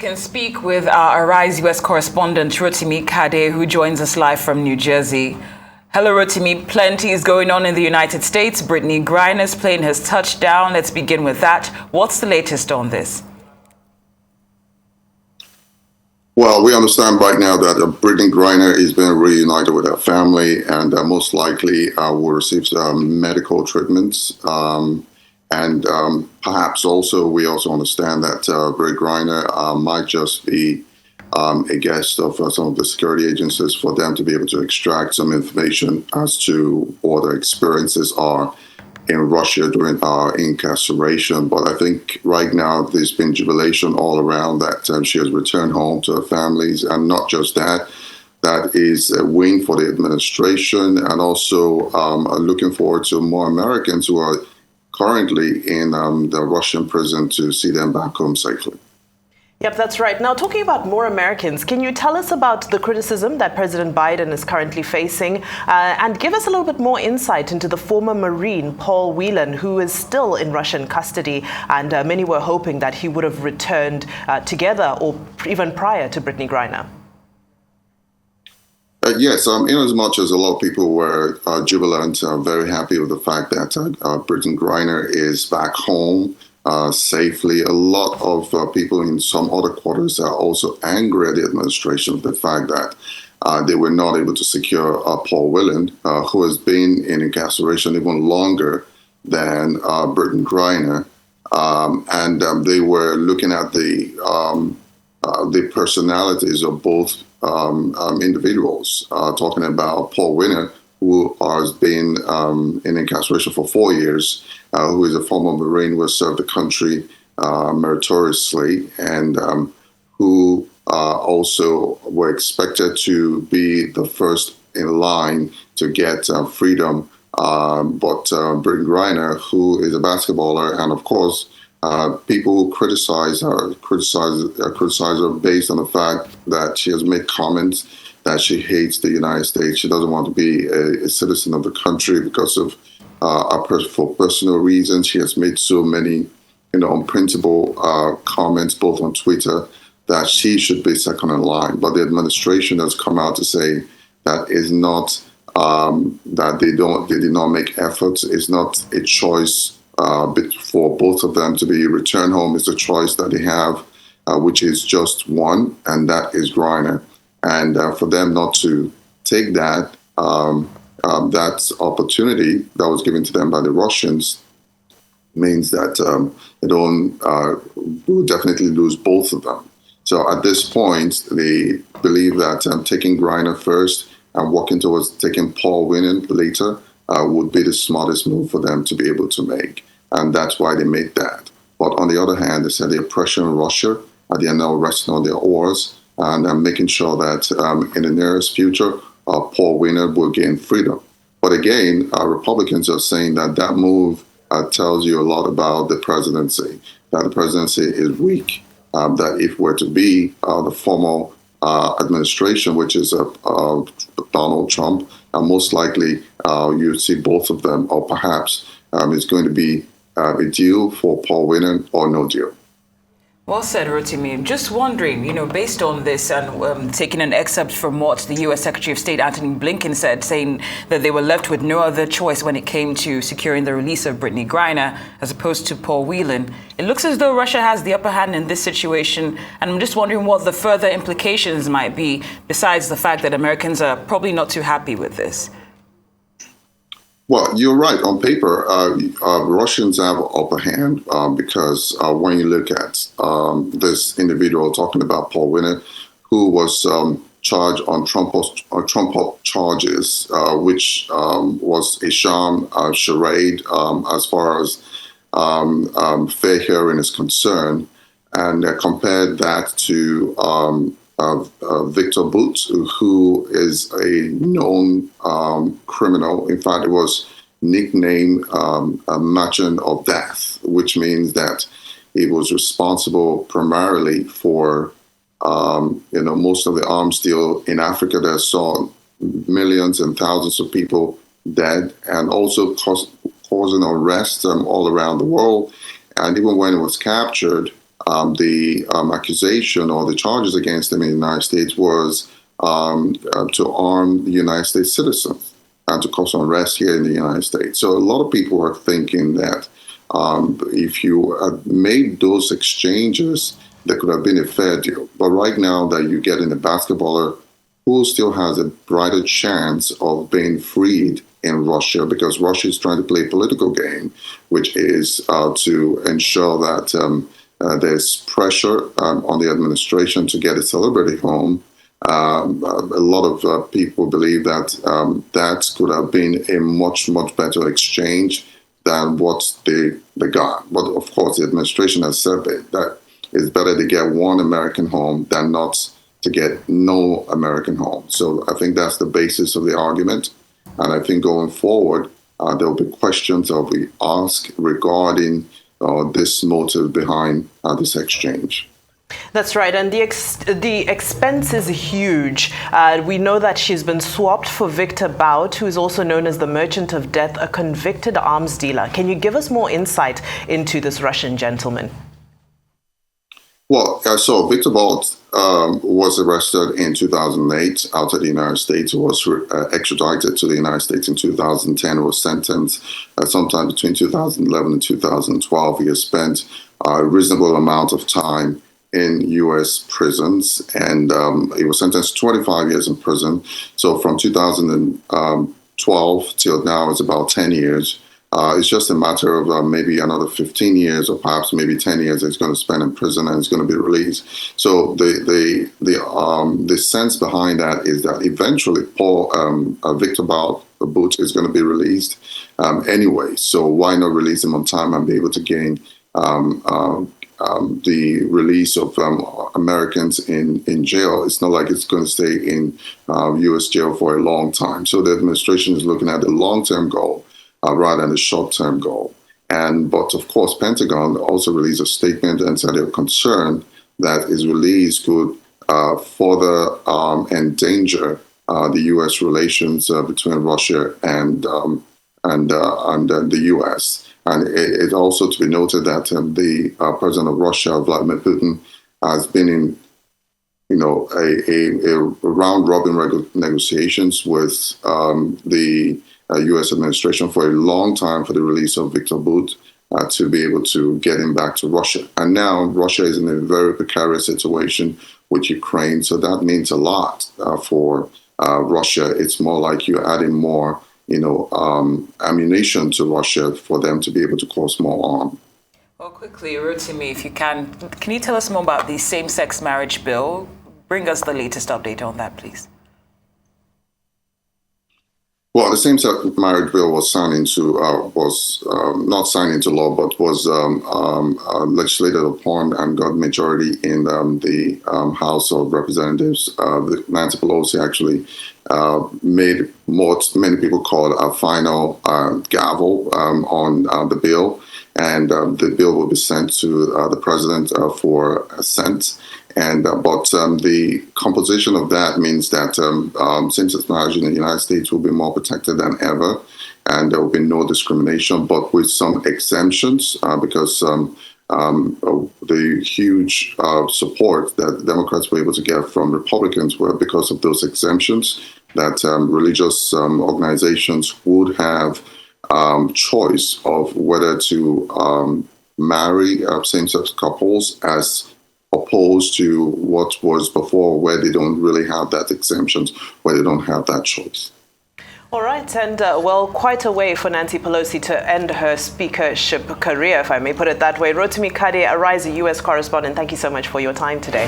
Can speak with our Arise US correspondent Rotimi Kade, who joins us live from New Jersey. Hello, Rotimi. Plenty is going on in the United States. Brittney Griner's plane has touched down. Let's begin with that. What's the latest on this? Well, we understand right now that Brittney Griner is being reunited with her family and most likely will receive medical treatments. And perhaps also, we also understand that Brittney Griner might just be a guest of some of the security agencies for them to be able to extract some information as to what their experiences are in Russia during our incarceration. But I think right now there's been jubilation all around that she has returned home to her families. And not just that, that is a win for the administration, and also looking forward to more Americans who are currently in the Russian prison to see them back home safely. Yep, that's right. Now, talking about more Americans, can you tell us about the criticism that President Biden is currently facing and give us a little bit more insight into the former Marine, Paul Whelan, who is still in Russian custody, and many were hoping that he would have returned together or even prior to Brittney Griner? Yes, in as much as a lot of people were jubilant, very happy with the fact that Brittney Griner is back home safely. A lot of people in some other quarters are also angry at the administration with the fact that they were not able to secure Paul Whelan, who has been in incarceration even longer than Brittney Griner. And they were looking at the personalities of both individuals, talking about Paul Whelan, who has been in incarceration for 4 years, who is a former Marine who has served the country meritoriously, and who also were expected to be the first in line to get freedom. But Brittney Griner, who is a basketballer, and of course, people who criticize her based on the fact that she has made comments that she hates the United States. She doesn't want to be a citizen of the country because of for personal reasons. She has made so many, unprintable comments, both on Twitter, that she should be second in line. But the administration has come out to say that is not that they did not make efforts. It's not a choice for both of them to be returned home. Is a choice that they have, which is just one, and that is Griner. And for them not to take that that opportunity that was given to them by the Russians means that they will definitely lose both of them. So at this point, they believe that taking Griner first and working towards taking Paul Whelan later would be the smartest move for them to be able to make. And that's why they made that. But on the other hand, they said the oppression in Russia, they are now resting on their oars and making sure that in the nearest future, Paul Whelan will gain freedom. But again, Republicans are saying that that move tells you a lot about the presidency, that the presidency is weak, that if we're to be the formal administration, which is Donald Trump, most likely you see both of them, or perhaps it's going to be a deal for Paul Whelan or no deal. Well said, Rotimi. Just wondering, based on this and taking an excerpt from what the U.S. Secretary of State Antony Blinken said, saying that they were left with no other choice when it came to securing the release of Brittney Griner as opposed to Paul Whelan. It looks as though Russia has the upper hand in this situation, and I'm just wondering what the further implications might be, besides the fact that Americans are probably not too happy with this. Well, you're right. On paper, Russians have an upper hand because when you look at this individual talking about Paul Whelan, who was charged on Trump charges, which was a sham charade as far as fair hearing is concerned, and compared that to Victor Bout, who is a known criminal. In fact, it was nicknamed a Merchant of Death, which means that he was responsible primarily for most of the arms deal in Africa that saw millions and thousands of people dead, and also causing unrest all around the world. And even when it was captured, the accusation or the charges against him in the United States was to arm the United States citizens and to cause unrest here in the United States. So a lot of people are thinking that if you had made those exchanges, there could have been a fair deal. But right now that you get in a basketballer who still has a brighter chance of being freed in Russia, because Russia is trying to play a political game, which is to ensure that there's pressure on the administration to get a celebrity home. A lot of people believe that that could have been a much, much better exchange than what they got. But of course, the administration has said that it's better to get one American home than not to get no American home. So I think that's the basis of the argument. And I think going forward, there will be questions that will be asked regarding this motive behind this exchange. That's right, and the expense is huge. We know that she's been swapped for Victor Bout, who is also known as the Merchant of Death, a convicted arms dealer. Can you give us more insight into this Russian gentleman? Well, so Victor Bout was arrested in 2008 out of the United States, was extradited to the United States in 2010, was sentenced sometime between 2011 and 2012. He has spent a reasonable amount of time in U.S. prisons, and he was sentenced to 25 years in prison. So from 2012 till now, it's about 10 years. It's just a matter of maybe another 15 years or perhaps maybe 10 years he's going to spend in prison and he's going to be released. So the sense behind that is that eventually Victor Bout is going to be released anyway. So why not release him on time and be able to gain the release of Americans in jail? It's not like it's going to stay in U.S. jail for a long time. So the administration is looking at the long-term goal rather than the short-term goal. But of course, Pentagon also released a statement and said they were concerned that his release could further endanger the U.S. relations between Russia and the U.S. And it's also to be noted that the president of Russia, Vladimir Putin, has been in, a round-robin negotiations with the U.S. administration for a long time for the release of Victor Bout to be able to get him back to Russia. And now Russia is in a very precarious situation with Ukraine, so that means a lot for Russia. It's more like you're adding more ammunition to Russia for them to be able to cause more harm. Well, quickly, Rotimi, if you can you tell us more about the same-sex marriage bill? Bring us the latest update on that, please. Well, the same-sex marriage bill was not signed into law, but was legislated upon and got majority in the House of Representatives. Nancy Pelosi actually made what many people call a final gavel on the bill, and the bill will be sent to the president for assent. But the composition of that means that same-sex marriage in the United States will be more protected than ever, and there will be no discrimination, but with some exemptions because the huge support that Democrats were able to get from Republicans were because of those exemptions, that religious organizations would have choice of whether to marry same-sex couples as opposed to what was before, where they don't really have that exemptions, where they don't have that choice. All right, and quite a way for Nancy Pelosi to end her speakership career, if I may put it that way. Rotimi Kade, Arise, a U.S. correspondent, thank you so much for your time today.